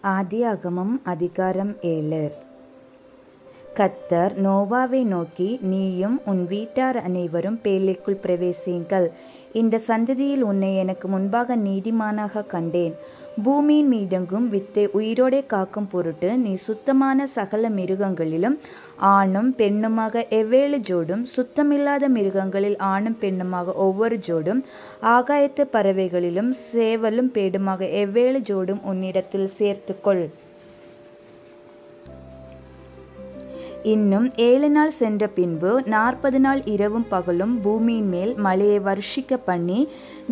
ஆதியாகமம் அதிகாரம் 7. கர்த்தர் நோவாவை நோக்கி, நீயும் உன் வீட்டார் அனைவரும் பேழைக்குள் பிரவேசியுங்கள். இந்த சந்ததியில் உன்னை எனக்கு முன்பாக நீதிமானாக கண்டேன். பூமியின் மீதெங்கும் வித்தை உயிரோடே காக்கும் பொருட்டு நீ சுத்தமான சகல மிருகங்களிலும் ஆணும் பெண்ணுமாக 7 ஜோடும், சுத்தமில்லாத மிருகங்களில் ஆணும் பெண்ணுமாக ஒவ்வொரு ஜோடும், ஆகாயத்து பறவைகளிலும் சேவலும் பேடுமாக 7 ஜோடும் உன்னிடத்தில் சேர்த்துக்கொள். இன்னும் 7 நாள் சென்ற பின்பு 40 நாள் இரவும் பகலும் பூமியின் மேல் மழையை வருஷிக்க பண்ணி,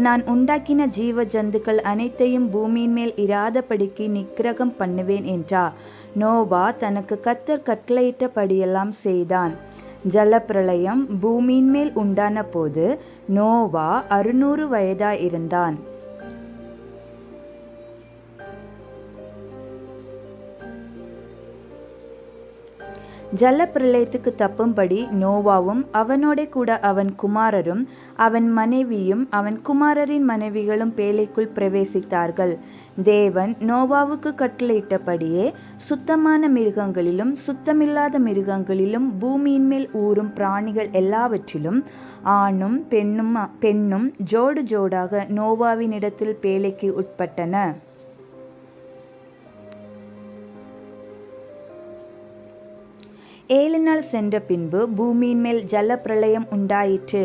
நான் உண்டாக்கின ஜீவ ஜந்துக்கள் அனைத்தையும் பூமியின் மேல் இராதபடிக்கு நிக்கிரகம் பண்ணுவேன் என்றார். நோவா தனக்கு கர்த்தர் கட்டளையிட்டபடியெல்லாம் செய்தான். ஜலப்பிரளயம் பூமியின் மேல் உண்டான போது நோவா 600 வயதாயிருந்தான். ஜலப்பிரளயத்துக்கு தப்பும்படி நோவாவும் அவனோட கூட அவன் குமாரரும் அவன் மனைவியும் அவன் குமாரரின் மனைவிகளும் பேழைக்குள் பிரவேசித்தார்கள். தேவன் நோவாவுக்கு கட்டளையிட்டபடியே சுத்தமான மிருகங்களிலும் சுத்தமில்லாத மிருகங்களிலும் பூமியின் மேல் ஊறும் பிராணிகள் எல்லாவற்றிலும் ஆணும் பெண்ணும் ஜோடு ஜோடாக நோவாவினிடத்தில் பேழைக்கு உட்பட்டன. 7 நாள் சென்ற பின்பு பூமியின் மேல் ஜல பிரளயம் உண்டாயிற்று.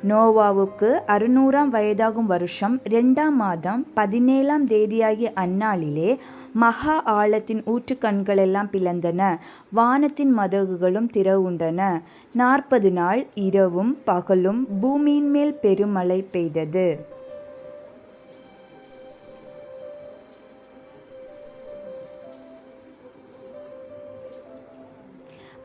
நோவாவுக்கு 600ஆம் வயதாகும் வருஷம் 2ஆம் மாதம் 17ஆம் தேதியாகிய அந்நாளிலே மகா ஆழத்தின் ஊற்றுக்கண்களெல்லாம் பிளந்தன, வானத்தின் மதகுகளும் திறவுண்டன. 40 நாள் இரவும் பகலும் பூமியின் மேல் பெருமழை பெய்தது.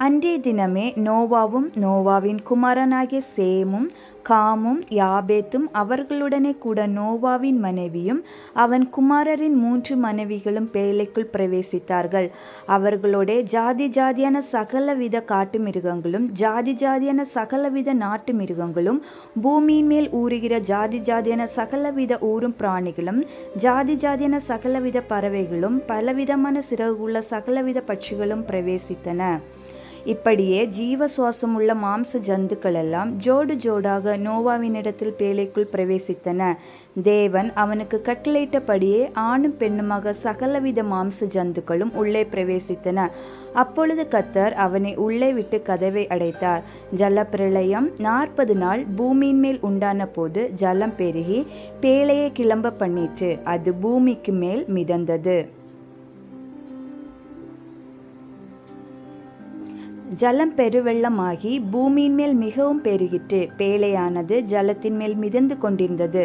அன்றைய தினமே நோவாவும் நோவாவின் குமாரனாகிய சேமும் காமும் யாபேத்தும் அவர்களுடனே கூட நோவாவின் மனைவியும் அவன் குமாரரின் 3 மனைவிகளும் பேழைக்குள் பிரவேசித்தார்கள். அவர்களோட ஜாதி ஜாதியான சகலவித காட்டு மிருகங்களும் ஜாதி ஜாதியான சகலவித நாட்டு மிருகங்களும் பூமியின் மேல் ஊறுகிற ஜாதி ஜாதியான சகலவித ஊரும் பிராணிகளும் ஜாதி ஜாதியான சகலவித பறவைகளும் பலவிதமான சிறகுள்ள சகலவித பட்சிகளும் பிரவேசித்தன. இப்படியே ஜீவ சுவாசமுள்ள மாம்ச ஜந்துக்கள் எல்லாம் ஜோடு ஜோடாக நோவாவினிடத்தில் பேழைக்குள் பிரவேசித்தன. தேவன் அவனுக்கு கட்டளையிட்டபடியே ஆணும் பெண்ணுமாக சகலவித மாம்ச ஜந்துக்களும் உள்ளே பிரவேசித்தன. அப்பொழுது கர்த்தர் அவனை உள்ளே விட்டு கதவை அடைத்தார். ஜலப்பிரளயம் 40 நாள் பூமியின் மேல் உண்டான போது ஜலம் பெருகி பேழையை கிளம்ப பண்ணிற்று. அது பூமிக்கு மேல் மிதந்தது. ஜலம் பெருவெள்ளமாகி பூமியின் மேல் மிகவும் பெருகிற்று. பேழையானது ஜலத்தின் மேல் மிதந்து கொண்டிருந்தது.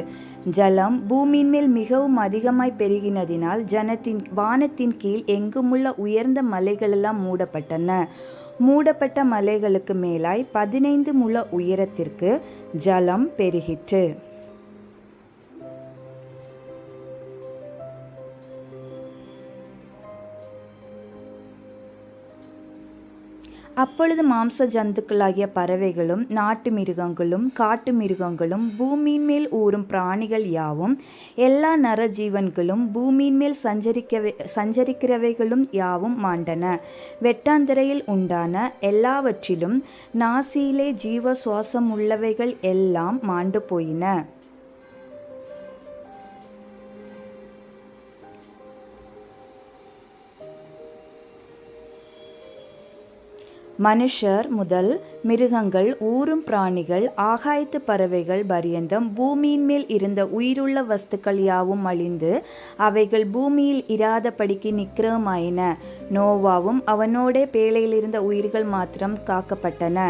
ஜலம் பூமியின் மேல் மிகவும் அதிகமாய் பெருகினதினால் வானத்தின் கீழ் எங்குமுள்ள உயர்ந்த மலைகளெல்லாம் மூடப்பட்டன. மூடப்பட்ட மலைகளுக்கு மேலாய் 15 முழ உயரத்திற்கு ஜலம் பெருகிற்று. அப்பொழுது மாம்ச ஜந்துக்களாகிய பறவைகளும் நாட்டு மிருகங்களும் காட்டு மிருகங்களும் பூமியின் மேல் ஊறும் பிராணிகள் யாவும் எல்லா நரஜீவன்களும் பூமியின் மேல் சஞ்சரிக்கிறவைகளும் யாவும் மாண்டன. வெட்டாந்தரையில் உண்டான எல்லாவற்றிலும் நாசியிலே ஜீவ சுவாசம் உள்ளவைகள் எல்லாம் மாண்டு போயின. மனுஷர் முதல் மிருகங்கள் ஊரும் பிராணிகள் ஆகாயத்து பறவைகள் பரியந்தம் பூமியின் மேல் இருந்த உயிருள்ள வஸ்துக்கள் யாவும் அழிந்து அவைகள் பூமியில் இராதபடிக்கு நிக்கிரமாயின. நோவாவும் அவனோட பேழையில் இருந்த உயிர்கள் மாத்திரம் காக்கப்பட்டன.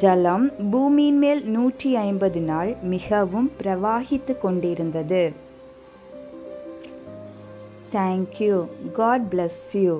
ஜலம் பூமியின் மேல் 150 நாள் மிகவும் பிரவாகித்து கொண்டிருந்தது. Thank you. God bless you.